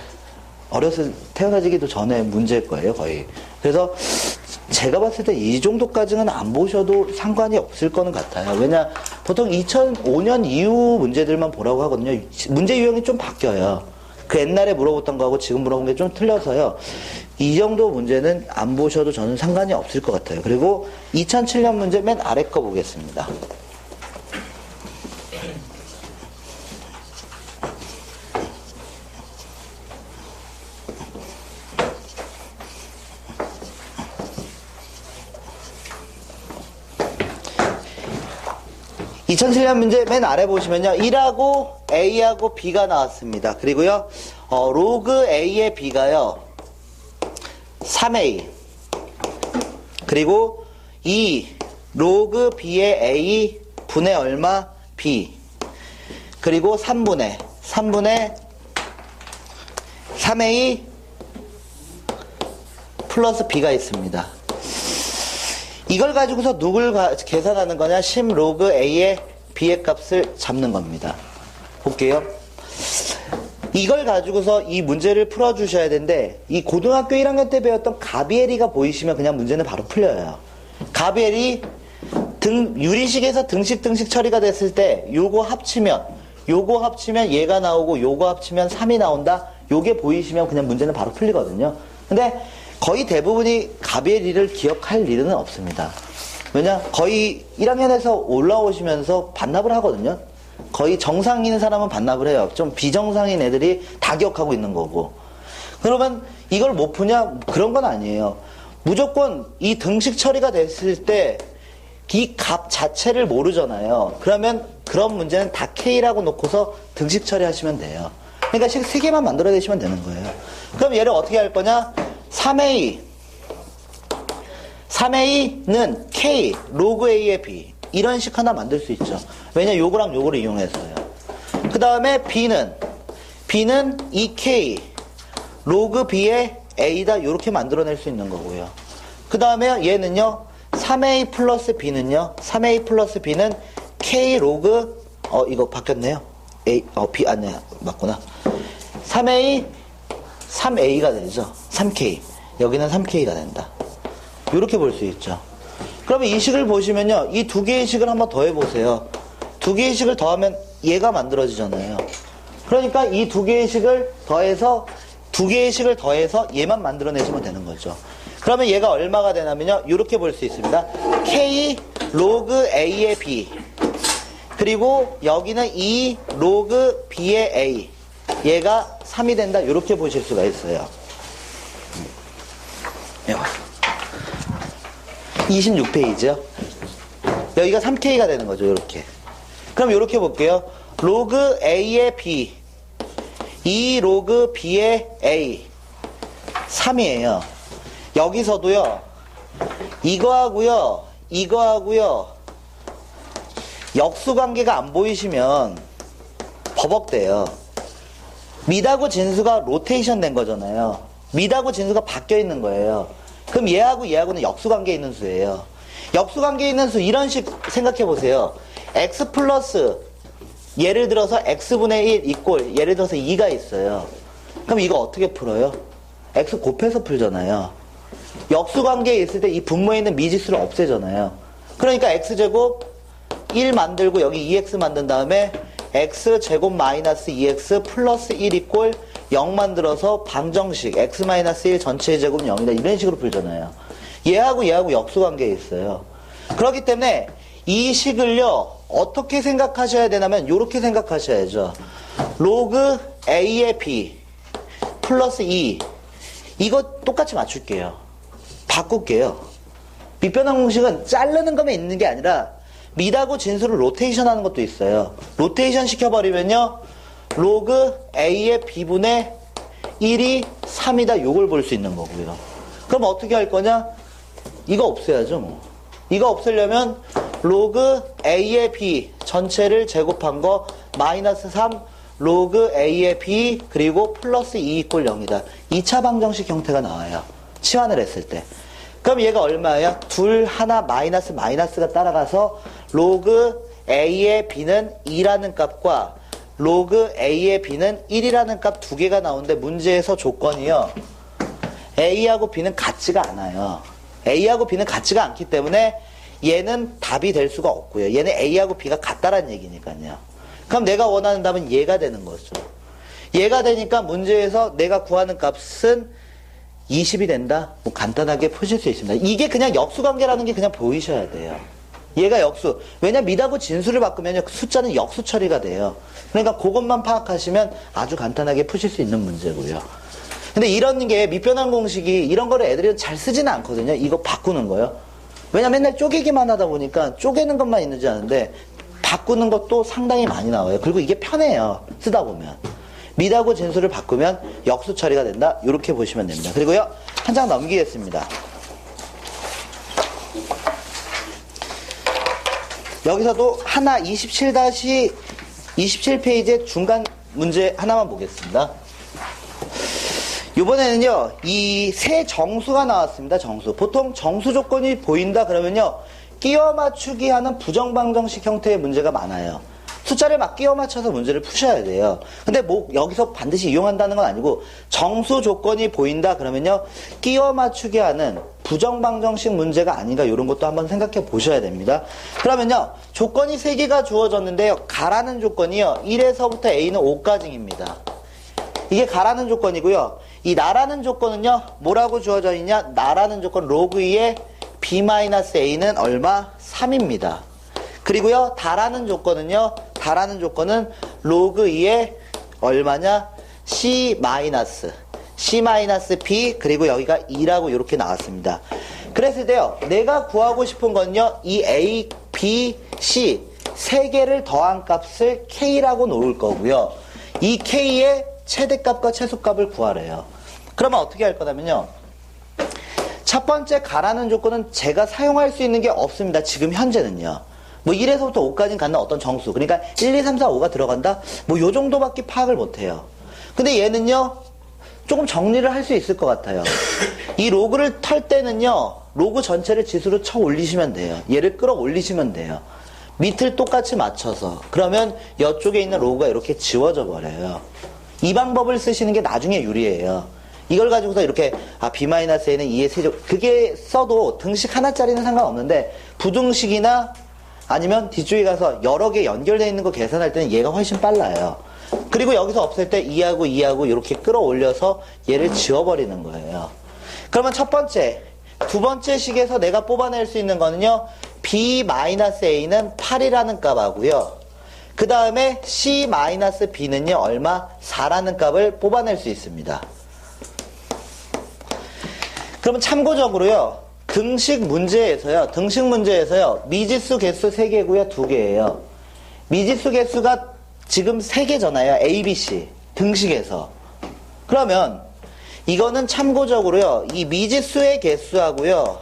태어나시기도 전에 문제일 거예요, 거의. 그래서 제가 봤을 때 이 정도까지는 안 보셔도 상관이 없을 거는 같아요. 왜냐, 보통 2005년 이후 문제들만 보라고 하거든요. 문제 유형이 좀 바뀌어요. 그 옛날에 물어봤던 거하고 지금 물어본 게 좀 틀려서요. 이 정도 문제는 안 보셔도 저는 상관이 없을 것 같아요. 그리고 2007년 문제 맨 아래 거 보겠습니다. (2007년) 문제 맨 아래 보시면요, 1하고 A하고 B가 나왔습니다. 그리고요, 로그 A의 B가요 3A, 그리고 2 로그 B의 A 분의 얼마? B, 그리고 3분의 3A 플러스 B가 있습니다. 이걸 가지고서 누굴 계산하는 거냐? 10 로그 A의 B의 값을 잡는 겁니다. 볼게요. 이걸 가지고서 이 문제를 풀어주셔야 되는데, 이 고등학교 1학년 때 배웠던 가비에리가 보이시면 그냥 문제는 바로 풀려요. 가비에리 유리식에서 등식 처리가 됐을 때 요거 합치면 얘가 나오고 요거 합치면 3이 나온다. 요게 보이시면 그냥 문제는 바로 풀리거든요. 근데 거의 대부분이 가비에리를 기억할 일은 없습니다. 왜냐? 거의 1학년에서 올라오시면서 반납을 하거든요. 거의 정상인 사람은 반납을 해요. 좀 비정상인 애들이 다 기억하고 있는 거고. 그러면 이걸 못 푸냐? 그런 건 아니에요. 무조건 이 등식 처리가 됐을 때 이 값 자체를 모르잖아요. 그러면 그런 문제는 다 K라고 놓고서 등식 처리하시면 돼요. 그러니까 식 3개만 만들어내시면 되는 거예요. 그럼 얘를 어떻게 할 거냐? 3A는 K 로그 A의 B, 이런 식 하나 만들 수 있죠. 왜냐, 요거랑 요거를 이용해서요. 그 다음에 B는 2K 로그 B의 A다. 요렇게 만들어낼 수 있는 거고요. 그 다음에 얘는요, 3A 플러스 B는요, 3A 플러스 B는 K 로그, 이거 바뀌었네요. B, 아니야, 맞구나. 3A가 되죠. 3K. 여기는 3K가 된다. 요렇게 볼 수 있죠. 그러면 이 식을 보시면요, 이 두 개의 식을 한번 더 해보세요. 두 개의 식을 더하면 얘가 만들어지잖아요. 그러니까 이 두 개의 식을 더해서 얘만 만들어내시면 되는 거죠. 그러면 얘가 얼마가 되냐면요, 이렇게 볼 수 있습니다. K 로그 A의 B. 그리고 여기는 2 로그 B의 A. 얘가 3이 된다. 이렇게 보실 수가 있어요. 26페이지요. 여기가 3K가 되는 거죠. 이렇게. 그럼 이렇게 볼게요. 로그 A의 B, 2 로그 B의 A, 3이에요. 여기서도요, 이거하고요, 역수관계가 안 보이시면 버벅대요. mid하고 진수가 로테이션 된 거잖아요. mid하고 진수가 바뀌어 있는 거예요. 그럼 얘하고는 역수관계에 있는 수예요. 역수관계에 있는 수 이런 식 생각해 보세요. x 플러스 예를 들어서 x분의 1 이꼴 예를 들어서 2가 있어요. 그럼 이거 어떻게 풀어요? x 곱해서 풀잖아요. 역수관계에 있을 때 이 분모에 있는 미지수를 없애잖아요. 그러니까 x제곱 1 만들고 여기 2x 만든 다음에 x제곱 마이너스 2x 플러스 1 이꼴 0 만들어서 방정식 x 마이너스 1 전체의 제곱은 0이다. 이런 식으로 풀잖아요. 얘하고 역수관계에 있어요. 그렇기 때문에 이 식을요 어떻게 생각하셔야 되냐면 이렇게 생각하셔야죠. 로그 A의 B 플러스 2 이거 똑같이 맞출게요. 바꿀게요. 밑변환 공식은 자르는 것만 있는 게 아니라 mid하고 진수를 로테이션 하는 것도 있어요. 로테이션 시켜버리면요 로그 A의 B분의 1이 3이다. 요걸 볼 수 있는 거고요. 그럼 어떻게 할 거냐? 이거 없애야죠. 뭐. 이거 없애려면 로그 A의 B 전체를 제곱한 거 마이너스 3 로그 A의 B 그리고 플러스 2 이꼴 0이다. 2차 방정식 형태가 나와요. 치환을 했을 때. 그럼 얘가 얼마야? 둘, 하나, 마이너스가 따라가서 로그 A의 B는 2라는 값과 로그 A의 B는 1이라는 값 두 개가 나오는데 문제에서 조건이요. A하고 B는 같지가 않아요. A하고 B는 같지가 않기 때문에 얘는 답이 될 수가 없고요. 얘는 A하고 B가 같다라는 얘기니까요. 그럼 내가 원하는 답은 얘가 되는 거죠. 얘가 되니까 문제에서 내가 구하는 값은 20이 된다? 뭐 간단하게 푸실 수 있습니다. 이게 그냥 역수관계라는 게 그냥 보이셔야 돼요. 얘가 역수. 왜냐면 mid하고 진수를 바꾸면 숫자는 역수 처리가 돼요. 그러니까 그것만 파악하시면 아주 간단하게 푸실 수 있는 문제고요. 근데 이런 게 밑변환 공식이 이런 거를 애들이 잘 쓰지는 않거든요. 이거 바꾸는 거요. 왜냐면 맨날 쪼개기만 하다 보니까 쪼개는 것만 있는지 아는데 바꾸는 것도 상당히 많이 나와요. 그리고 이게 편해요. 쓰다 보면. mid하고 진수를 바꾸면 역수 처리가 된다. 이렇게 보시면 됩니다. 그리고요. 한 장 넘기겠습니다. 여기서도 하나 27-27페이지의 중간 문제 하나만 보겠습니다. 이번에는요, 이 세 정수가 나왔습니다. 정수. 보통 정수 조건이 보인다 그러면요, 끼워 맞추기 하는 부정방정식 형태의 문제가 많아요. 숫자를 막 끼워 맞춰서 문제를 푸셔야 돼요. 근데 뭐 여기서 반드시 이용한다는 건 아니고 정수 조건이 보인다 그러면요, 끼워 맞추기 하는 부정방정식 문제가 아닌가 이런 것도 한번 생각해 보셔야 됩니다. 그러면요, 조건이 3개가 주어졌는데요, 가라는 조건이요, 1에서부터 A는 5까지입니다. 이게 가라는 조건이고요. 이 나라는 조건은요, 뭐라고 주어져 있냐? 나라는 조건 로그 2의 B-A는 얼마? 3입니다. 그리고요, 다라는 조건은요, 다라는 조건은 로그 2의 얼마냐? C-B 그리고 여기가 2라고 이렇게 나왔습니다. 그랬을 때요, 내가 구하고 싶은 건요, 이 A, B, C 세 개를 더한 값을 K라고 놓을 거고요. 이 K의 최대값과 최소값을 구하래요. 그러면 어떻게 할 거냐면요, 첫 번째 가라는 조건은 제가 사용할 수 있는 게 없습니다. 지금 현재는요. 뭐 1에서부터 5까지 갖는 어떤 정수, 그러니까 1, 2, 3, 4, 5가 들어간다? 뭐 요 정도밖에 파악을 못해요. 근데 얘는요, 조금 정리를 할 수 있을 것 같아요. 이 로그를 털 때는요, 로그 전체를 지수로 쳐 올리시면 돼요. 얘를 끌어 올리시면 돼요. 밑을 똑같이 맞춰서. 그러면 이쪽에 있는 로그가 이렇게 지워져 버려요. 이 방법을 쓰시는 게 나중에 유리해요. 이걸 가지고서 이렇게 B-A는 2의 세제곱, 그게 써도 등식 하나짜리는 상관없는데 부등식이나 아니면 뒤쪽에 가서 여러 개 연결되어 있는 거 계산할 때는 얘가 훨씬 빨라요. 그리고 여기서 없앨 때 2하고 이렇게 끌어올려서 얘를 지워버리는 거예요. 그러면 첫 번째 두 번째 식에서 내가 뽑아낼 수 있는 거는요, b-a는 8이라는 값하고요. 그 다음에 c-b는요, 얼마? 4라는 값을 뽑아낼 수 있습니다. 그러면 참고적으로요, 등식 문제에서요, 미지수 개수 3개고요, 2개예요. 미지수 개수가 지금 3개잖아요. A, B, C. 등식에서. 그러면 이거는 참고적으로요, 이 미지수의 개수하고요,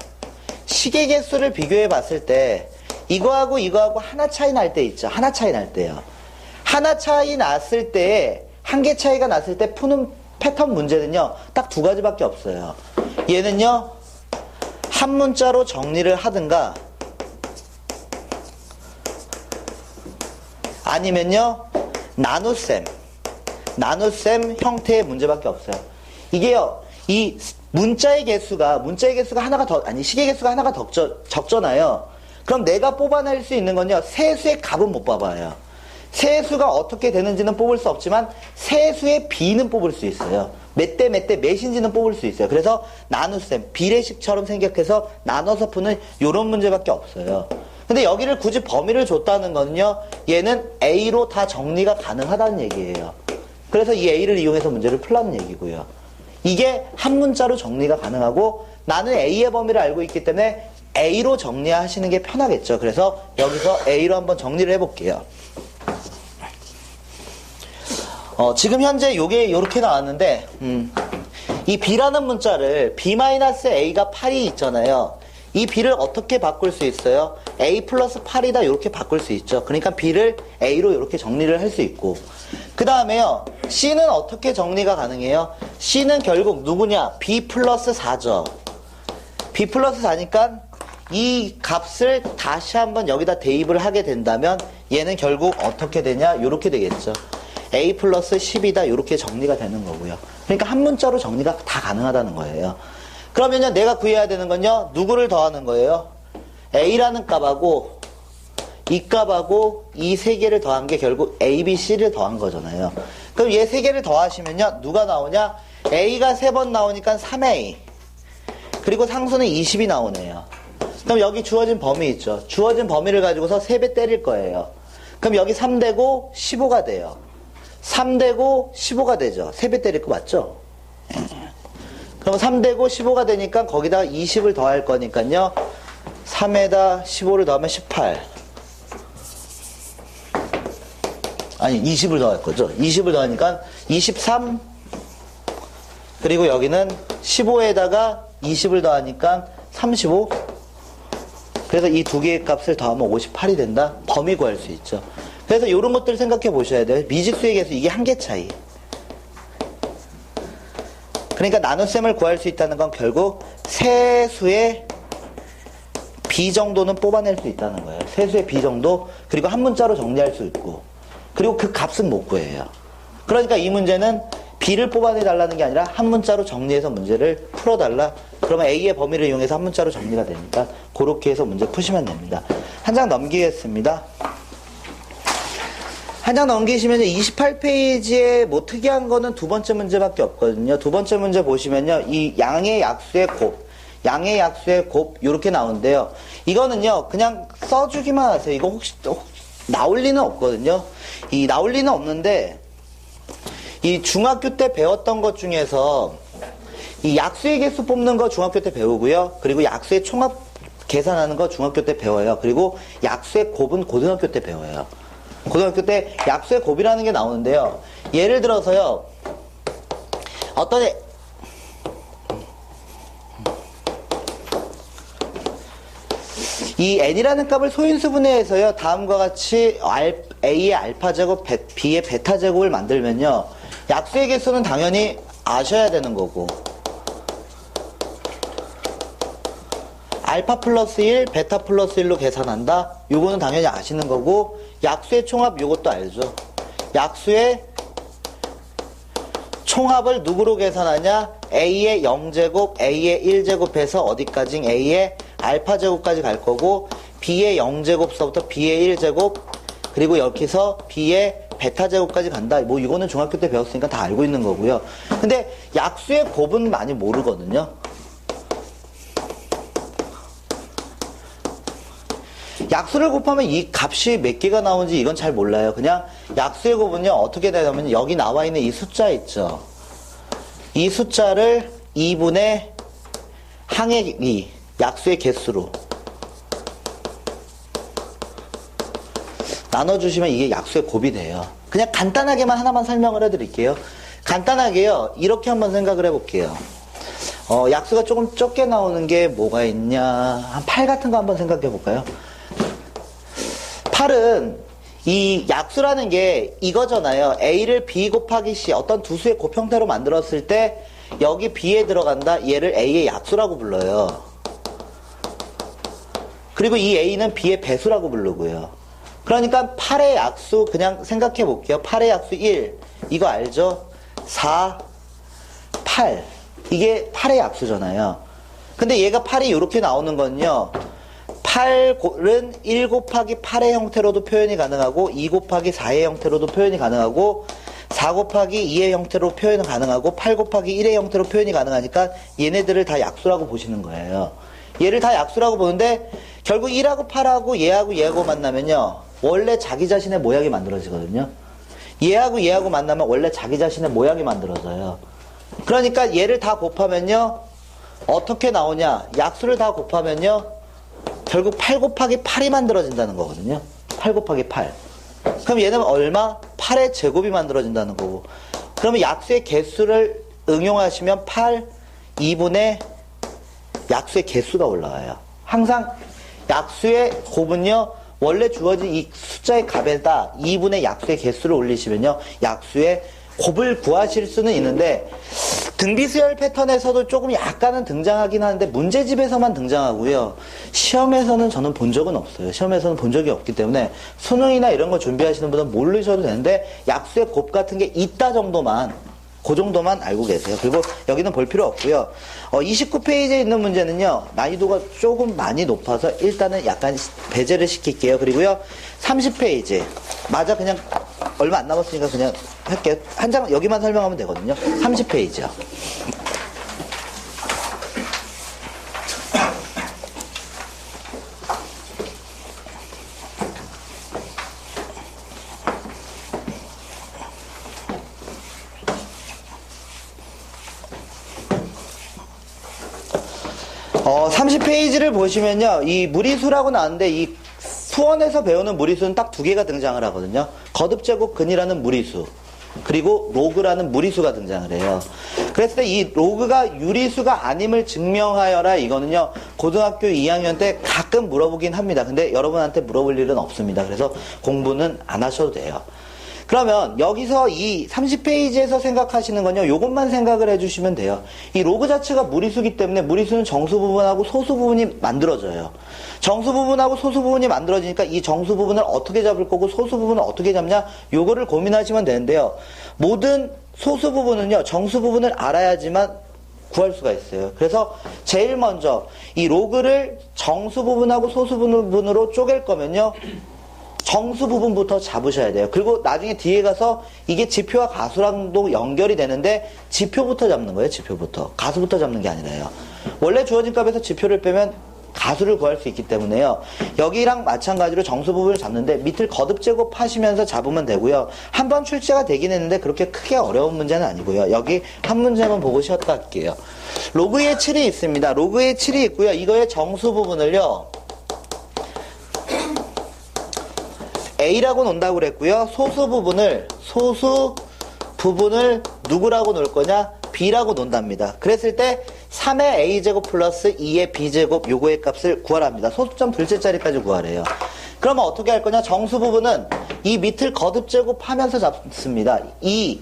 식의 개수를 비교해 봤을 때 이거하고 이거하고 하나 차이 날 때 있죠. 하나 차이 날 때요. 하나 차이 났을 때에, 한 개 차이가 났을 때 푸는 패턴 문제는요, 딱 두 가지밖에 없어요. 얘는요, 한 문자로 정리를 하든가, 아니면요, 나눗셈 형태의 문제밖에 없어요. 이게요, 이 문자의 개수가 하나가 식의 개수가 하나가 적잖아요. 그럼 내가 뽑아낼 수 있는 건요, 세수의 값은 못 뽑아요. 세수가 어떻게 되는지는 뽑을 수 없지만 세수의 비는 뽑을 수 있어요. 몇 대 몇인지는 뽑을 수 있어요. 그래서 나눗셈, 비례식처럼 생각해서 나눠서 푸는 요런 문제밖에 없어요. 근데 여기를 굳이 범위를 줬다는 거는요, 얘는 A로 다 정리가 가능하다는 얘기예요. 그래서 이 A를 이용해서 문제를 풀라는 얘기고요. 이게 한 문자로 정리가 가능하고 나는 A의 범위를 알고 있기 때문에 A로 정리하시는 게 편하겠죠. 그래서 여기서 A로 한번 정리를 해볼게요. 지금 현재 요게 요렇게 나왔는데, 이 B라는 문자를 B-A가 8이 있잖아요. 이 B를 어떻게 바꿀 수 있어요? A 플러스 8이다 요렇게 바꿀 수 있죠. 그러니까 B를 A로 요렇게 정리를 할 수 있고, 그 다음에요, C는 어떻게 정리가 가능해요? C는 결국 누구냐? B 플러스 4죠. B 플러스 4니까 이 값을 다시 한번 여기다 대입을 하게 된다면 얘는 결국 어떻게 되냐? 요렇게 되겠죠. A 플러스 10이다 요렇게 정리가 되는 거고요. 그러니까 한 문자로 정리가 다 가능하다는 거예요. 그러면요, 내가 구해야 되는 건요, 누구를 더하는 거예요? A라는 값하고 이 값하고 이 세 개를 더한 게 결국 A, B, C를 더한 거잖아요. 그럼 얘 세 개를 더하시면요, 누가 나오냐? A가 3번 나오니까 3A. 그리고 상수는 20이 나오네요. 그럼 여기 주어진 범위 있죠. 주어진 범위를 가지고서 3배 때릴 거예요. 그럼 여기 3되고 15가 돼요. 3되고 15가 되죠. 3배 때릴 거 맞죠? 그럼 3되고 15가 되니까 거기다가 20을 더할 거니까요, 3에다 15를 더하면 18. 아니, 20을 더할 거죠. 20을 더하니까 23. 그리고 여기는 15에다가 20을 더하니까 35. 그래서 이 두 개의 값을 더하면 58이 된다. 범위 구할 수 있죠. 그래서 이런 것들을 생각해 보셔야 돼요. 미지수의 개수, 이게 한 개 차이. 그러니까 나눗셈을 구할 수 있다는 건 결국 세수의 B 정도는 뽑아낼 수 있다는 거예요. 세수의 B 정도, 그리고 한 문자로 정리할 수 있고, 그리고 그 값은 못 구해요. 그러니까 이 문제는 B를 뽑아내달라는 게 아니라 한 문자로 정리해서 문제를 풀어달라. 그러면 A의 범위를 이용해서 한 문자로 정리가 되니까 그렇게 해서 문제 푸시면 됩니다. 한 장 넘기겠습니다. 한 장 넘기시면 28페이지에 뭐 특이한 거는 두 번째 문제밖에 없거든요. 두 번째 문제 보시면요, 이 양의 약수의 곱 요렇게 나오는데요. 이거는요, 그냥 써주기만 하세요. 이거 혹시 나올 리는 없거든요. 나올 리는 없는데, 이 중학교 때 배웠던 것 중에서 이 약수의 개수 뽑는 거 중학교 때 배우고요. 그리고 약수의 총합 계산하는 거 중학교 때 배워요. 그리고 약수의 곱은 고등학교 때 배워요. 고등학교 때 약수의 곱이라는 게 나오는데요. 예를 들어서요, 이 n이라는 값을 소인수분해해서요, 다음과 같이 a의 알파제곱, b의 베타제곱을 만들면요, 약수의 개수는 당연히 아셔야 되는 거고, 알파 플러스 1, 베타 플러스 1로 계산한다? 요거는 당연히 아시는 거고, 약수의 총합 요것도 알죠. 약수의 총합을 누구로 계산하냐? a의 0제곱, a의 1제곱해서 어디까지? a의 알파제곱까지 갈 거고, b의 0제곱서부터 b의 1제곱, 그리고 여기서 b의 베타제곱까지 간다. 뭐 이거는 중학교 때 배웠으니까 다 알고 있는 거고요. 근데 약수의 곱은 많이 모르거든요. 약수를 곱하면 이 값이 몇 개가 나오는지 이건 잘 몰라요. 그냥 약수의 곱은요, 어떻게 되냐면 여기 나와 있는 이 숫자 있죠. 이 숫자를 2분의 항의 2, 약수의 개수로 나눠주시면 이게 약수의 곱이 돼요. 그냥 간단하게만 하나만 설명을 해드릴게요. 간단하게요, 이렇게 한번 생각을 해볼게요. 약수가 조금 적게 나오는 게 뭐가 있냐, 한 8 같은 거 한번 생각해 볼까요? 8은 이 약수라는 게 이거잖아요. A를 B 곱하기 C, 어떤 두 수의 곱 형태로 만들었을 때 여기 B에 들어간다, 얘를 A의 약수라고 불러요. 그리고 이 A는 B의 배수라고 부르고요. 그러니까 8의 약수 그냥 생각해 볼게요. 8의 약수 1, 이거 알죠? 4, 8, 이게 8의 약수잖아요. 근데 얘가 8이 이렇게 나오는 건요, 8은 1 곱하기 8의 형태로도 표현이 가능하고 2 곱하기 4의 형태로도 표현이 가능하고 4 곱하기 2의 형태로 표현이 가능하고 8 곱하기 1의 형태로 표현이 가능하니까 얘네들을 다 약수라고 보시는 거예요. 얘를 다 약수라고 보는데 결국 1하고 8하고 얘하고 만나면요, 원래 자기 자신의 모양이 만들어지거든요. 얘하고 만나면 원래 자기 자신의 모양이 만들어져요. 그러니까 얘를 다 곱하면요, 어떻게 나오냐, 약수를 다 곱하면요, 결국 8 곱하기 8이 만들어진다는 거거든요. 8 곱하기 8. 그럼 얘는 얼마? 8의 제곱이 만들어진다는 거고. 그러면 약수의 개수를 응용하시면 8, 2분의 약수의 개수가 올라와요. 항상 약수의 곱은요, 원래 주어진 이 숫자의 값에다 2분의 약수의 개수를 올리시면요, 약수의 곱을 구하실 수는 있는데, 등비수열 패턴에서도 조금 약간은 등장하긴 하는데 문제집에서만 등장하고요. 시험에서는 저는 본 적은 없어요. 시험에서는 본 적이 없기 때문에 수능이나 이런 거 준비하시는 분은 모르셔도 되는데 약수의 곱 같은 게 있다 정도만, 그 정도만 알고 계세요. 그리고 여기는 볼 필요 없고요. 29페이지에 있는 문제는요, 난이도가 조금 많이 높아서 일단은 약간 배제를 시킬게요. 그리고요, 30페이지. 맞아, 그냥 얼마 안 남았으니까 그냥 할게요. 한 장 여기만 설명하면 되거든요. 30페이지요. 어, 30페이지를 보시면요, 이 무리수라고 나왔는데 이 수원에서 배우는 무리수는 딱 두 개가 등장을 하거든요. 거듭제곱 근이라는 무리수, 그리고 로그라는 무리수가 등장을 해요. 그랬을 때 이 로그가 유리수가 아님을 증명하여라, 이거는요, 고등학교 2학년 때 가끔 물어보긴 합니다. 근데 여러분한테 물어볼 일은 없습니다. 그래서 공부는 안 하셔도 돼요. 그러면 여기서 이 30페이지에서 생각하시는 건요, 요것만 생각을 해주시면 돼요. 이 로그 자체가 무리수기 때문에 무리수는 정수 부분하고 소수 부분이 만들어져요. 정수 부분하고 소수 부분이 만들어지니까 이 정수 부분을 어떻게 잡을 거고 소수 부분을 어떻게 잡냐, 요거를 고민하시면 되는데요. 모든 소수 부분은요, 정수 부분을 알아야지만 구할 수가 있어요. 그래서 제일 먼저 이 로그를 정수 부분하고 소수 부분으로 쪼갤 거면요, 정수 부분부터 잡으셔야 돼요. 그리고 나중에 뒤에 가서 이게 지표와 가수랑도 연결이 되는데 지표부터 잡는 거예요. 지표부터. 가수부터 잡는 게 아니라요. 원래 주어진 값에서 지표를 빼면 가수를 구할 수 있기 때문에요. 여기랑 마찬가지로 정수 부분을 잡는데 밑을 거듭 제곱하시면서 잡으면 되고요. 한번 출제가 되긴 했는데 그렇게 크게 어려운 문제는 아니고요. 여기 한 문제만 보고 쉬었다 할게요. 로그의 7이 있습니다. 로그의 7이 있고요. 이거의 정수 부분을요, A라고 논다고 그랬고요. 소수 부분을 누구라고 놓을 거냐? B라고 논답니다. 그랬을 때 3의 A제곱 플러스 2의 B제곱, 요거의 값을 구하랍니다. 소수점 둘째 자리까지 구하래요. 그러면 어떻게 할 거냐? 정수 부분은 이 밑을 거듭 제곱하면서 잡습니다. 2,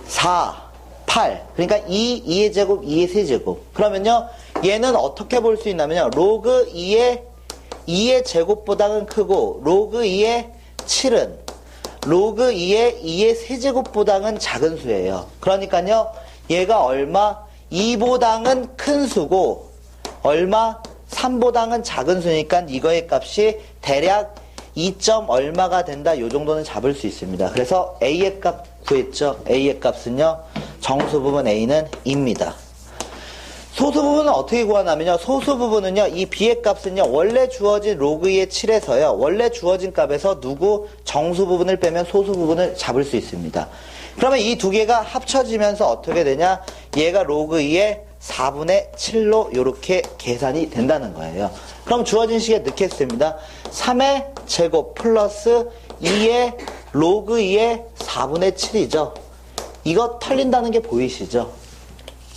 4, 8. 그러니까 2의 제곱, 2의 세제곱. 그러면요, 얘는 어떻게 볼 수 있냐면요, 로그 2의 제곱보다는 크고 로그 2의 7은 로그 2의 세제곱보다는 작은 수예요. 그러니까요, 얘가 얼마? 2보다는 큰 수고 얼마? 3보다는 작은 수니까 이거의 값이 대략 2. 얼마가 된다, 요 정도는 잡을 수 있습니다. 그래서 A의 값 구했죠. A의 값은요, 정수 부분 A는 2입니다. 소수 부분은 어떻게 구하냐면요. 소수 부분은요. 이 b의 값은요. 원래 주어진 로그 2의 7에서요. 원래 주어진 값에서 누구 정수 부분을 빼면 소수 부분을 잡을 수 있습니다. 그러면 이 두 개가 합쳐지면서 어떻게 되냐? 얘가 로그 2의 4분의 7로 이렇게 계산이 된다는 거예요. 그럼 주어진 식에 넣겠습니다. 3의 제곱 플러스 2의 로그 2의 4분의 7이죠. 이거 털린다는 게 보이시죠?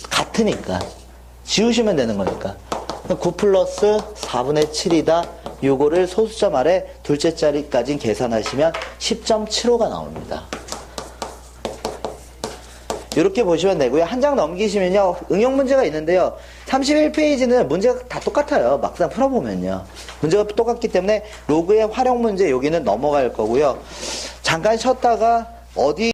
같으니까. 지우시면 되는 거니까. 9 플러스 4분의 7이다. 요거를 소수점 아래 둘째 자리까지 계산하시면 10.75가 나옵니다. 이렇게 보시면 되고요. 한 장 넘기시면요. 응용 문제가 있는데요. 31페이지는 문제가 다 똑같아요. 막상 풀어보면요. 문제가 똑같기 때문에 로그의 활용 문제 여기는 넘어갈 거고요. 잠깐 쉬었다가 어디